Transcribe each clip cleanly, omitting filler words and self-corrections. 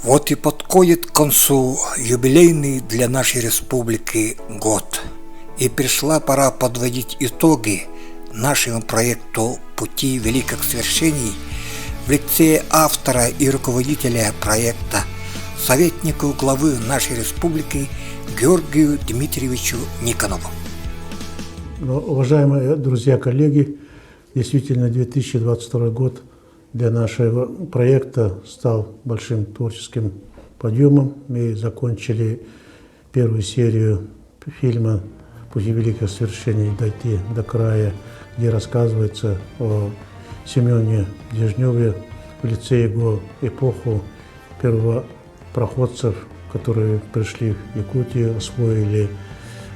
Вот и подходит к концу юбилейный для нашей республики год. И пришла пора подводить итоги нашему проекту «Пути великих свершений» в лице автора и руководителя проекта, советнику главы нашей республики Георгию Дмитриевичу Никонову. Уважаемые друзья, коллеги, действительно 2022 год для нашего проекта стал большим творческим подъемом. Мы закончили первую серию фильма «Пути великих свершений. Дойти до края», где рассказывается о Семене Дежневе в лице его эпоху первопроходцев, которые пришли в Якутию, освоили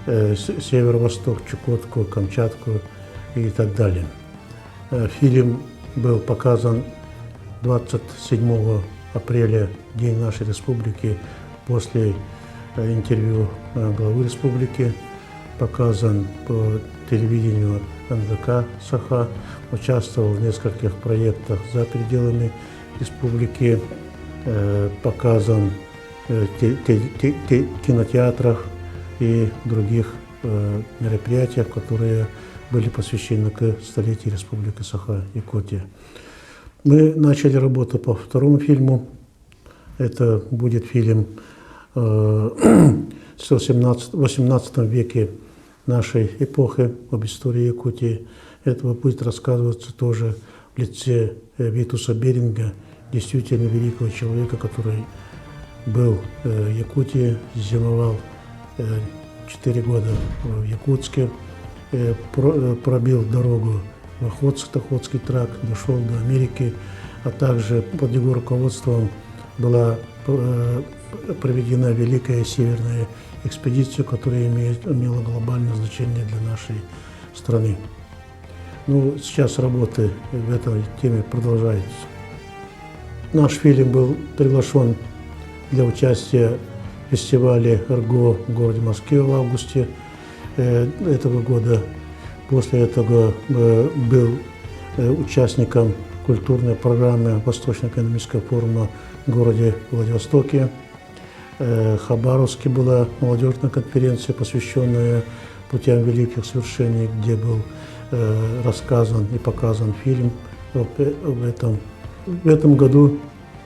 северо-восток, Чукотку, Камчатку и так далее. Фильм был показан 27 апреля, День нашей республики, после интервью главы республики, показан по телевидению НДК Саха, участвовал в нескольких проектах за пределами республики, показан в кинотеатрах и других мероприятиях, которые были посвящены к столетию Республики Саха-Якутия. Мы начали работу по второму фильму. Это будет фильм в 18 веке нашей эпохи об истории Якутии. Это будет рассказываться тоже в лице Витуса Беринга, действительно великого человека, который был в Якутии, зимовал 4 года в Якутске, пробил дорогу в Охотский тракт, дошел до Америки, а также под его руководством была проведена Великая Северная экспедиция, которая имела глобальное значение для нашей страны. Сейчас работы в этой теме продолжаются. Наш фильм был приглашен для участия в фестивале «РГО» в городе Москве в августе этого года. После этого был участником культурной программы Восточно-экономического форума в городе Владивостоке. В Хабаровске была молодежная конференция, посвященная путям великих свершений, где был рассказан и показан фильм об этом. В этом году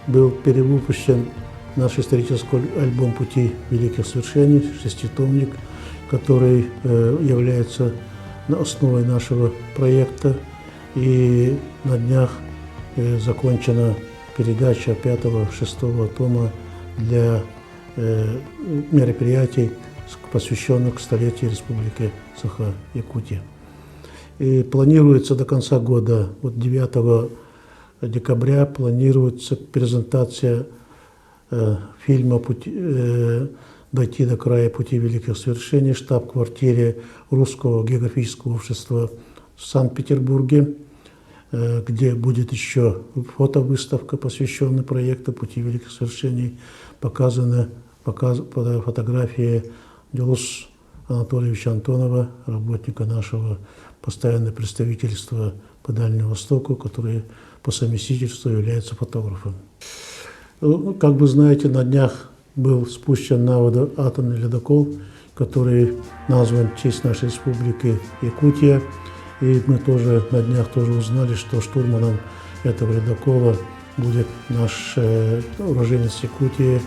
был перевыпущен наш исторический альбом «Пути великих свершений», шеститомник, который является основой нашего проекта. И на днях закончена передача 5-6 тома для мероприятий, посвященных столетию Республики Саха-Якутия. И планируется до конца года, 9 декабря, планируется презентация фильма «Дойти до края. Пути великих свершений» в штаб-квартире Русского географического общества в Санкт-Петербурге, где будет еще фотовыставка, посвященная проекту «Пути великих свершений». Показаны фотографии Делус Анатольевича Антонова, работника нашего постоянного представительства по Дальнему Востоку, который по совместительству является фотографом. Как вы знаете, на днях был спущен на воду атомный ледокол, который назван в честь нашей республики Якутия. И мы тоже на днях узнали, что штурманом этого ледокола будет наш уроженец Якутии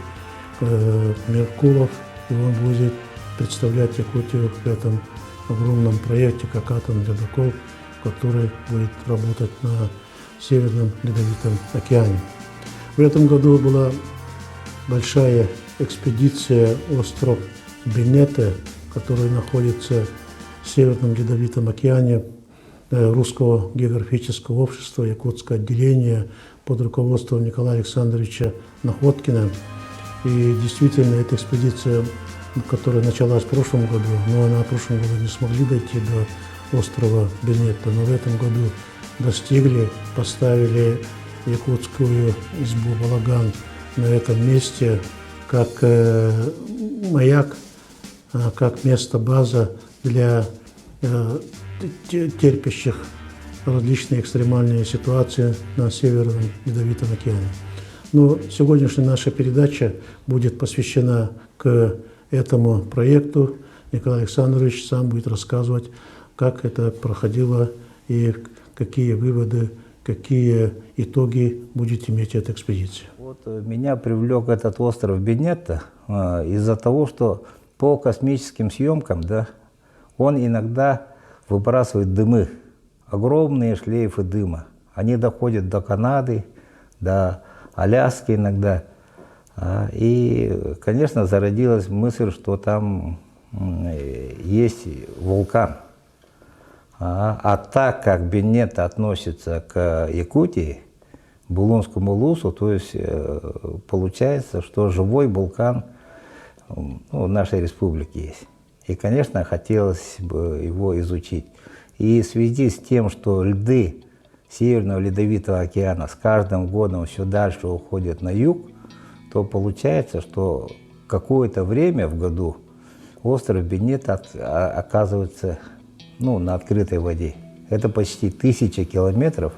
Меркулов, и он будет представлять Якутию в этом огромном проекте, как атомный ледокол, который будет работать на Северном Ледовитом океане. В этом году была большая экспедиция остров Бенете, который находится в Северном Ледовитом океане, Русского географического общества, якутское отделение под руководством Николая Александровича Находкина. И действительно, эта экспедиция, которая началась в прошлом году, но она в прошлом году не смогли дойти до острова Бенетта, но в этом году достигли, поставили якутскую избу «Балаган» на этом месте как маяк, как место-база для терпящих различные экстремальные ситуации на Северном Ледовитом океане. Но сегодняшняя наша передача будет посвящена к этому проекту. Николай Александрович сам будет рассказывать, как это проходило и какие выводы, какие итоги будет иметь эта экспедиция. Вот меня привлек этот остров Бенетта из-за того, что по космическим съемкам, да, он иногда выбрасывает дымы, огромные шлейфы дыма. Они доходят до Канады, до Аляски иногда. И, конечно, зародилась мысль, что там есть вулкан. А так как Бенетта относится к Якутии, Булунскому Лусу, то есть получается, что живой вулкан в нашей республике есть. И, конечно, хотелось бы его изучить. И в связи с тем, что льды Северного Ледовитого океана с каждым годом все дальше уходят на юг, то получается, что какое-то время в году остров Бенетта оказывается на открытой воде. Это почти 1000 километров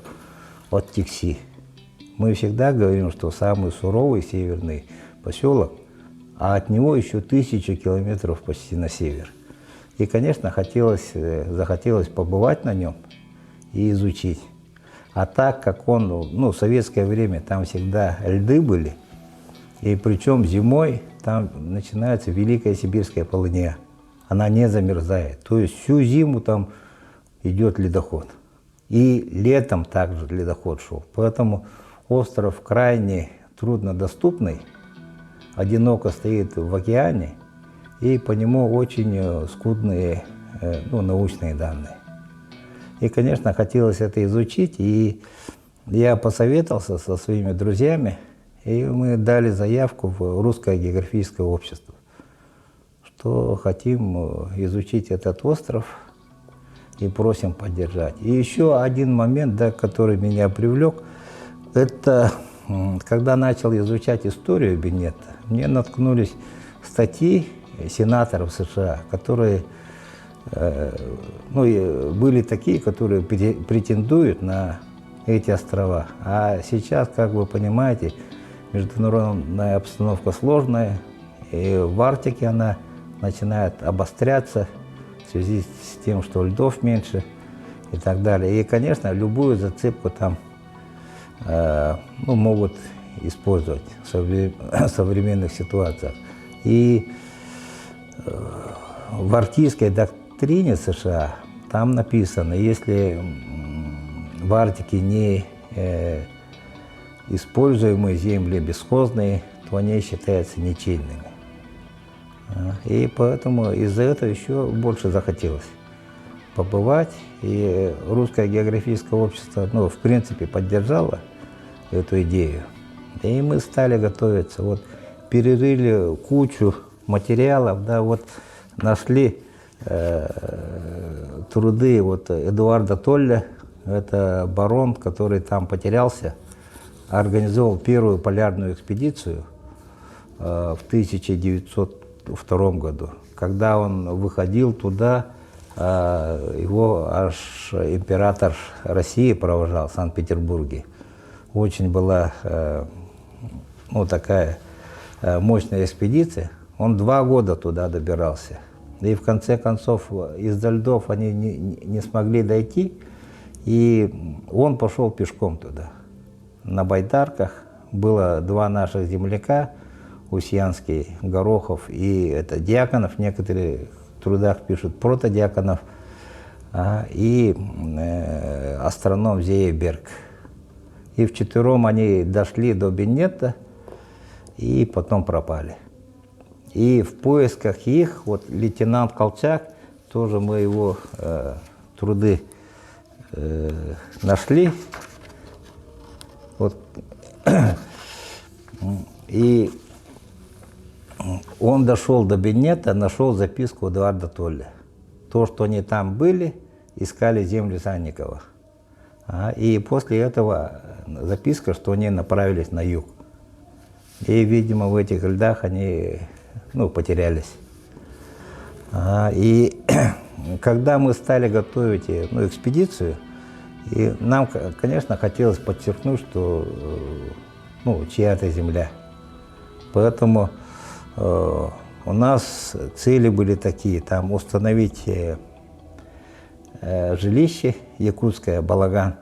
от Тикси. Мы всегда говорим, что самый суровый северный поселок, а от него еще 1000 километров почти на север. И, конечно, захотелось побывать на нем и изучить. А так как он, в советское время там всегда льды были, и причем зимой там начинается Великая Сибирская полыния. Она не замерзает. То есть всю зиму там идет ледоход. И летом также ледоход шел. Поэтому остров крайне труднодоступный, одиноко стоит в океане, и по нему очень скудные научные данные. И, конечно, хотелось это изучить, и я посоветовался со своими друзьями, и мы дали заявку в Русское географическое общество, что хотим изучить этот остров и просим поддержать. И еще один момент, который меня привлек, это когда начал изучать историю Бенетта, мне наткнулись статьи сенаторов США, которые были такие, которые претендуют на эти острова. А сейчас, как вы понимаете, международная обстановка сложная, и в Арктике она начинает обостряться в связи с тем, что льдов меньше и так далее. И, конечно, любую зацепку там могут использовать в современных ситуациях. И в арктической доктрине США там написано, если в Арктике не используемые земли бесхозные, то они считаются ничейными. И поэтому из-за этого еще больше захотелось побывать. И Русское географическое общество, в принципе, поддержало эту идею. И мы стали готовиться. Вот перерыли кучу материалов, нашли труды Эдуарда Толля, это барон, который там потерялся, организовал первую полярную экспедицию в 1902 году. Когда он выходил туда, его аж император России провожал в Санкт-Петербурге. Очень была такая мощная экспедиция. Он 2 года туда добирался. И в конце концов из-за льдов они не смогли дойти, и он пошел пешком туда. На байдарках было 2 наших земляка, Усьянский, Горохов и Дьяконов, некоторые в трудах пишут протодьяконов, и астроном Зейберг. И вчетвером они дошли до Бенетта и потом пропали. И в поисках их, лейтенант Колчак, тоже мы его труды нашли. И он дошел до Бенетта, нашел записку Эдуарда Толля. То, что они там были, искали землю Санникова. И после этого записка, что они направились на юг. И, видимо, в этих льдах они потерялись. И когда мы стали готовить экспедицию, и нам, конечно, хотелось подчеркнуть, что ну, чья-то земля. Поэтому у нас цели были такие, там установить жилище якутское, балаган,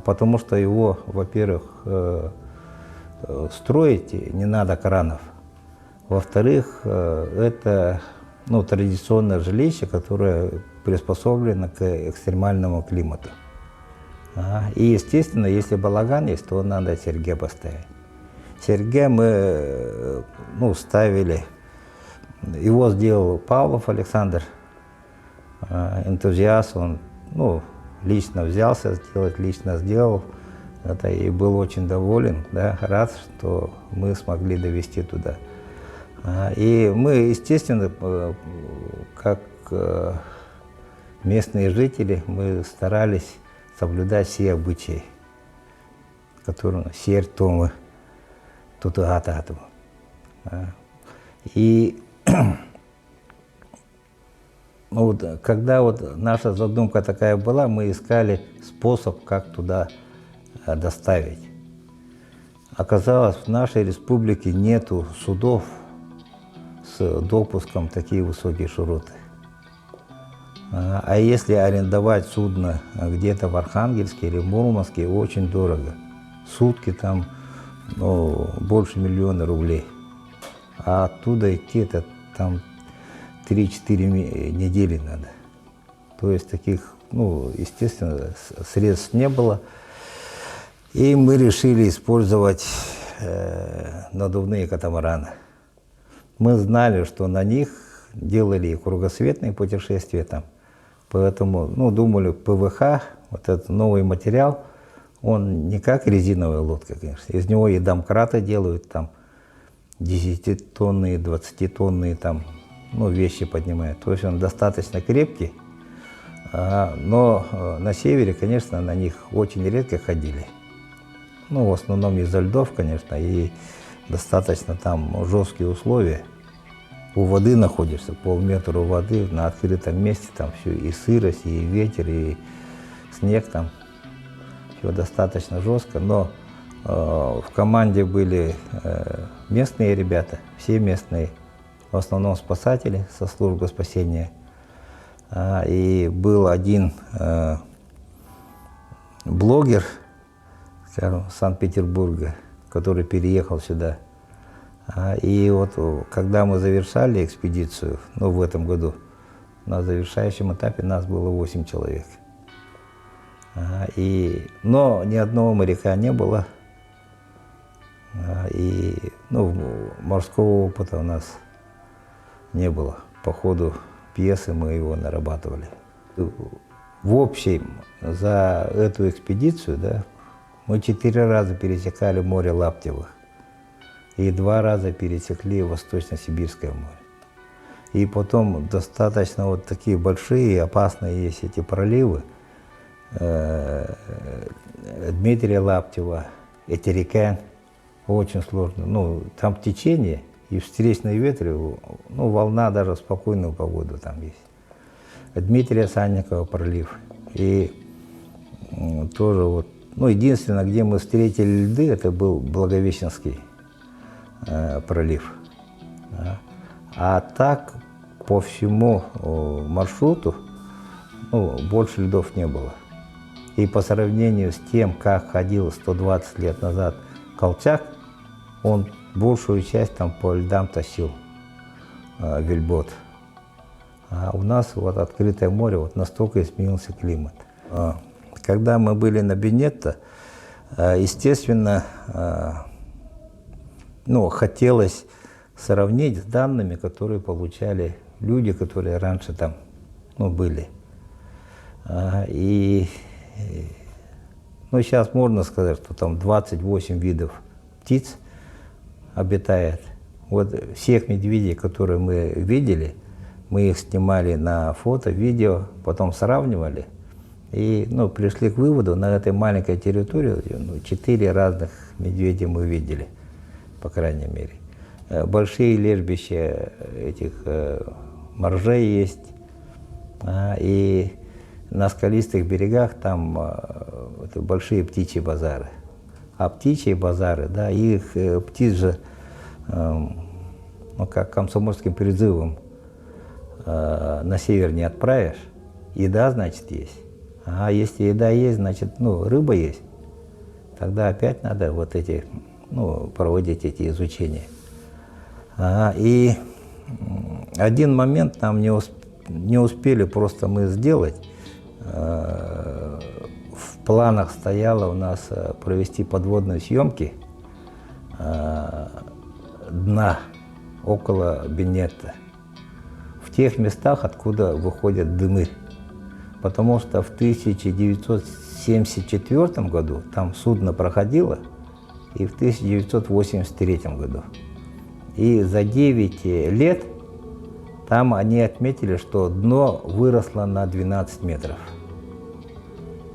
потому что его, во-первых, строить не надо кранов. Во-вторых, это ну, традиционное жилище, которое приспособлено к экстремальному климату. И, естественно, если балаган есть, то надо серьге поставить. Серьге мы ну, ставили, его сделал Павлов Александр, энтузиаст, он ну, лично взялся сделать, лично сделал. Это и был очень доволен, да, рад, что мы смогли довести туда. И мы, естественно, как местные жители, мы старались соблюдать все обычаи, которые серь томы тутугатату. И ну, вот, когда вот наша задумка такая была, мы искали способ, как туда доставить. Оказалось, в нашей республике нету судов с допуском такие высокие широты. А если арендовать судно где-то в Архангельске или Мурманске, очень дорого. Сутки там ну, больше 1 000 000 рублей. А оттуда идти это там 3-4 недели надо. То есть таких, ну, естественно, средств не было. И мы решили использовать надувные катамараны. Мы знали, что на них делали и кругосветные путешествия там. Поэтому, ну, думали, ПВХ, вот этот новый материал, он не как резиновая лодка, конечно. Из него и домкраты делают, там, 10-тонные, 20-тонные, там, ну, вещи поднимают. То есть он достаточно крепкий, но на севере, конечно, на них очень редко ходили. Ну, в основном из-за льдов, конечно, и достаточно там жесткие условия. У воды находишься, полметра воды, на открытом месте, там все, и сырость, и ветер, и снег, там все достаточно жестко. Но в команде были местные ребята, все местные, в основном спасатели со службы спасения. И был один блогер, скажем, Санкт-Петербурга, который переехал сюда. И вот когда мы завершали экспедицию, ну, в этом году, на завершающем этапе нас было 8 человек. Но ни одного моряка не было. И ну, морского опыта у нас не было. По ходу пьесы мы его нарабатывали. В общем, за эту экспедицию, да, мы 4 раза пересекали море Лаптевых и 2 раза пересекли Восточно-Сибирское море. И потом достаточно вот такие большие и опасные есть эти проливы. Дмитрия Лаптева, Этерикен, очень сложно. Ну, там течение и встречные ветры, ну, волна даже в спокойную погоду там есть. Дмитрия Санникова пролив. И тоже вот, ну, единственное, где мы встретили льды, это был Благовещенский пролив. А так по всему маршруту ну, больше льдов не было. И по сравнению с тем, как ходил 120 лет назад Колчак, он большую часть там по льдам тащил вельбот. А у нас вот открытое море, вот настолько изменился климат. Когда мы были на Бенетто, естественно, ну, хотелось сравнить с данными, которые получали люди, которые раньше там ну, были. И ну, сейчас можно сказать, что там 28 видов птиц обитает. Вот всех медведей, которые мы видели, мы их снимали на фото, видео, потом сравнивали. И ну, пришли к выводу, на этой маленькой территории ну, 4 разных медведя мы видели, по крайней мере. Большие лежбища этих моржей есть, и на скалистых берегах там большие птичьи базары. А птичьи базары, да, их птиц же, ну, как комсомольским призывом на север не отправишь. Еда, значит, есть. А если еда есть, значит, ну, рыба есть. Тогда опять надо вот эти, ну, проводить эти изучения. И один момент нам не успели просто мы сделать. В планах стояло у нас провести подводные съемки дна около Бенетта, в тех местах, откуда выходят дымы. Потому что в 1974 году там судно проходило, и в 1983 году. И за 9 лет там они отметили, что дно выросло на 12 метров.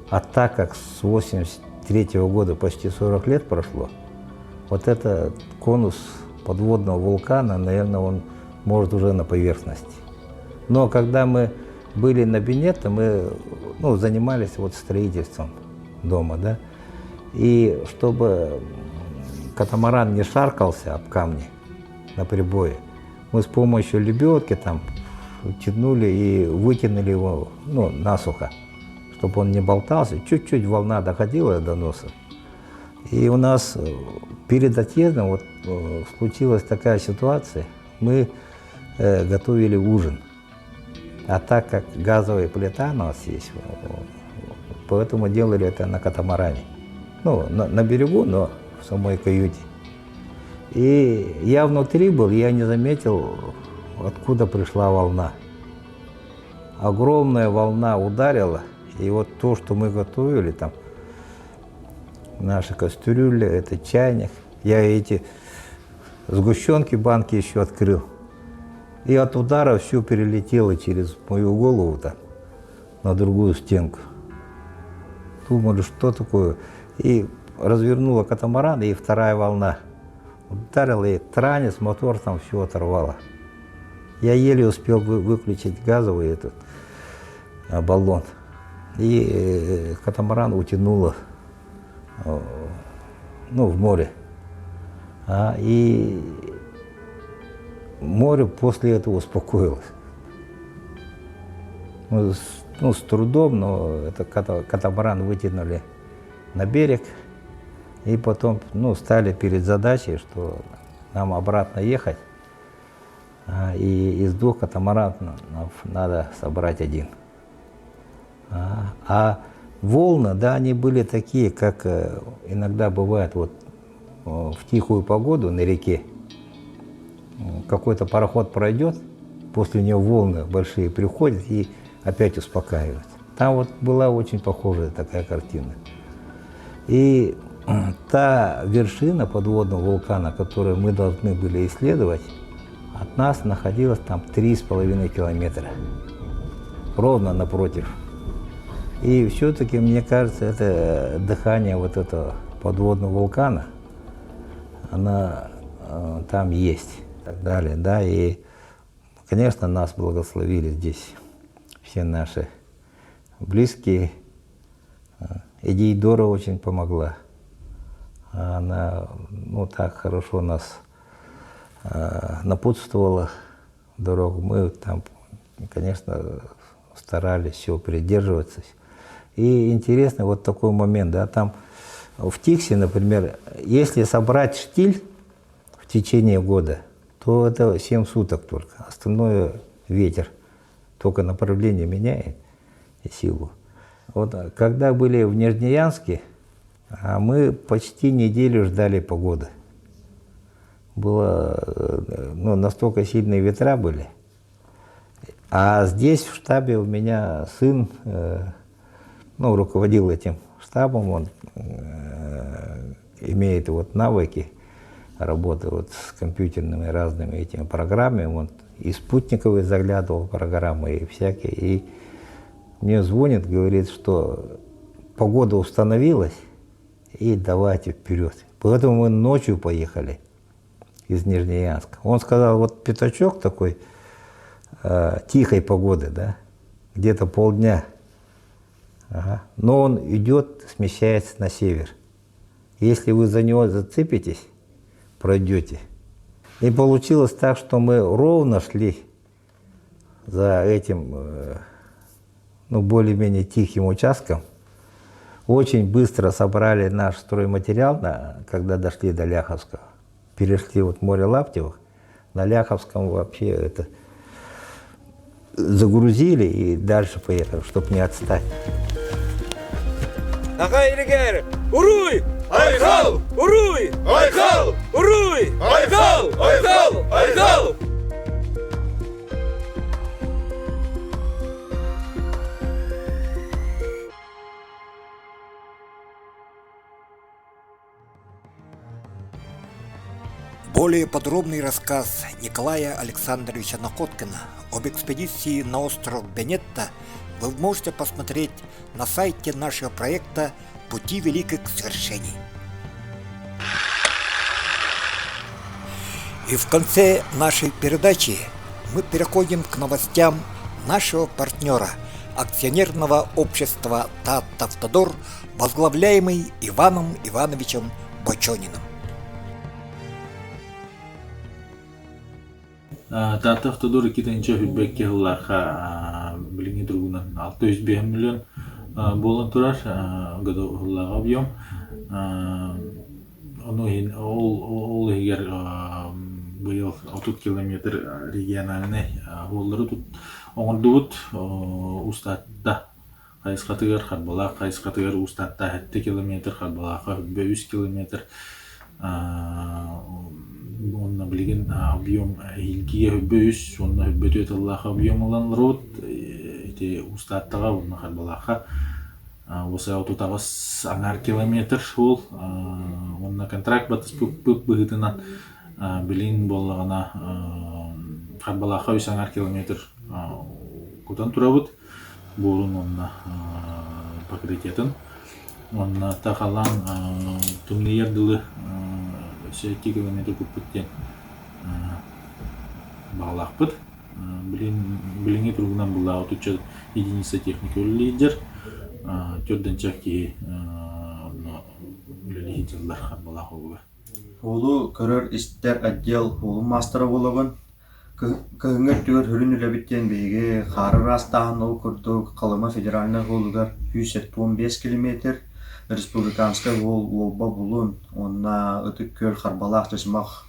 А так как с 1983 года почти 40 лет прошло, вот этот конус подводного вулкана, наверное, он может уже на поверхности. Но когда мы были на Бенетто, мы, ну, занимались вот строительством дома, да, и чтобы катамаран не шаркался об камни на прибое, мы с помощью лебедки там тянули и вытянули его, ну, насухо, чтобы он не болтался. Чуть-чуть волна доходила до носа. И у нас перед отъездом вот случилась такая ситуация. Мы готовили ужин. А так как газовая плита у нас есть, поэтому делали это на катамаране. Ну, на берегу, но в самой каюте. И я внутри был, я не заметил, откуда пришла волна. Огромная волна ударила, и вот то, что мы готовили там, наши кастрюли, это чайник, я эти сгущенки банки еще открыл. И от удара все перелетело через мою голову-то на другую стенку. Думали, что такое. И развернула катамаран, и вторая волна ударила, и транец, мотор там все оторвало. Я еле успел выключить газовый этот баллон. И катамаран утянуло, ну, в море. И море после этого успокоилось. Ну, с трудом, но это катамаран вытянули на берег. И потом, ну, стали перед задачей, что нам обратно ехать. И из 2 катамаранов надо собрать 1. А волны, да, они были такие, как иногда бывает вот в тихую погоду на реке. Какой-то пароход пройдет, после него волны большие приходят и опять успокаивают. Там вот была очень похожая такая картина. И та вершина подводного вулкана, которую мы должны были исследовать, от нас находилась там 3,5 километра, ровно напротив. И все-таки, мне кажется, это дыхание вот этого подводного вулкана, она там есть, и так далее, да, и, конечно, нас благословили здесь все наши близкие. Эдейдора очень помогла. Она, ну, так хорошо нас напутствовала дорогу. Мы там, конечно, старались все придерживаться. И интересный вот такой момент, да, там в Тиксе, например, если собрать штиль в течение года, то это 7 суток только. Остальное ветер, только направление меняет и силу. Вот когда были в Нижнеянске, мы почти неделю ждали погоды. Было, ну, настолько сильные ветра были. А здесь в штабе у меня сын, ну, руководил этим штабом, он имеет вот навыки работы вот с компьютерными разными этими программами, он и спутниковые заглядывал программы, и всякие. И мне звонит, говорит, что погода установилась, и давайте вперед. Поэтому мы ночью поехали из Нижнеянска. Он сказал, вот пятачок такой тихой погоды, да, где-то полдня. Ага. Но он идет, смещается на север. Если вы за него зацепитесь, пройдете. И получилось так, что мы ровно шли за этим, более-менее тихим участком. Очень быстро собрали наш стройматериал, когда дошли до Ляховского. Перешли море Лаптевых. На Ляховском вообще это загрузили и дальше поехали, чтобы не отстать. Уруй! Айхал! Уруй! Айхал! Уруй! Айхал! Айхал! Айхал! Более подробный рассказ Николая Александровича Находкина об экспедиции на остров Бенетта вы можете посмотреть на сайте нашего проекта «Пути великих свершений». И в конце нашей передачи мы переходим к новостям нашего партнера, акционерного общества «Татавтодор», возглавляемый Иваном Ивановичем Бочониным. Татавтодор икитинчи хүббекке хуллаха билинги тургунан 605 миллион болон турар году хуллага объем. Ол егер быйыл 30 километр региональный холлары тут оңордубут устатта кайскатыгар харбала кайскатыгар устатта 7 километр харбалака 3 километр онна билген объем илгие хөббөүс онна хөббөтөт Аллах объем аланларут эти устаттага онна харбалака осы аутотабас аңар километр ол онна контракт батыс быгытынан билин боллагана харбалака 3 аңар километр кутан турабыт болун онна покрытиятын онна тахалан тумнияр дылы 2 километр күппүттен бағалақпыт. Біліңе тұрғынан бұл аутуча единица техника лидер. Төрден чаки лидерлар бағалақ олығы. Олу көрөр истер отдел олу мастера болабын. Кыгыңыр түгөр хүрін үләбіттен бейге қары растағын ол күрді қалыма федеральный олығар 115 километр. Республиканская волба булун, онна ытык көл харбалах жашмах.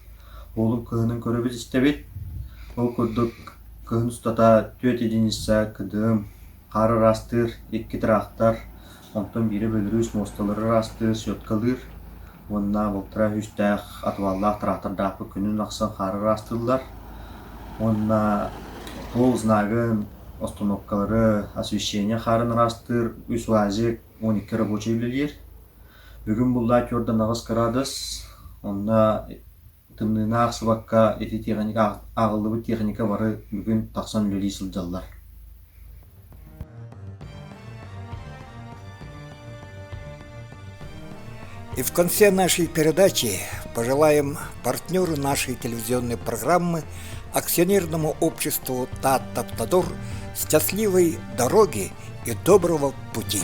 Олу кыгынын көрөбүт истебит. Ол күрдүк кыгын устата 4 единица кыдым, қары растыр, 2 трактор, онтон бири бөлүрүс мосталары растыр, сёткалыр. Онна болтыра үстәк атваллах трактордақпы күнін ақсан қары растырлар. Онна ол знагын остановкалары, освещение қарын растыр, үс вазик 12 рабочий билер. Бүгін бұлда көрді нағыз қырадыз. Онда тымнына ақсыбаққа еті техника, ағылды бұл техника бары бүгін тақсан үлелей сылжалар. И в конце нашей передачи пожелаем партнеру нашей телевизионной программы, акционерному обществу «Татавтодор», счастливой дороги и доброго пути.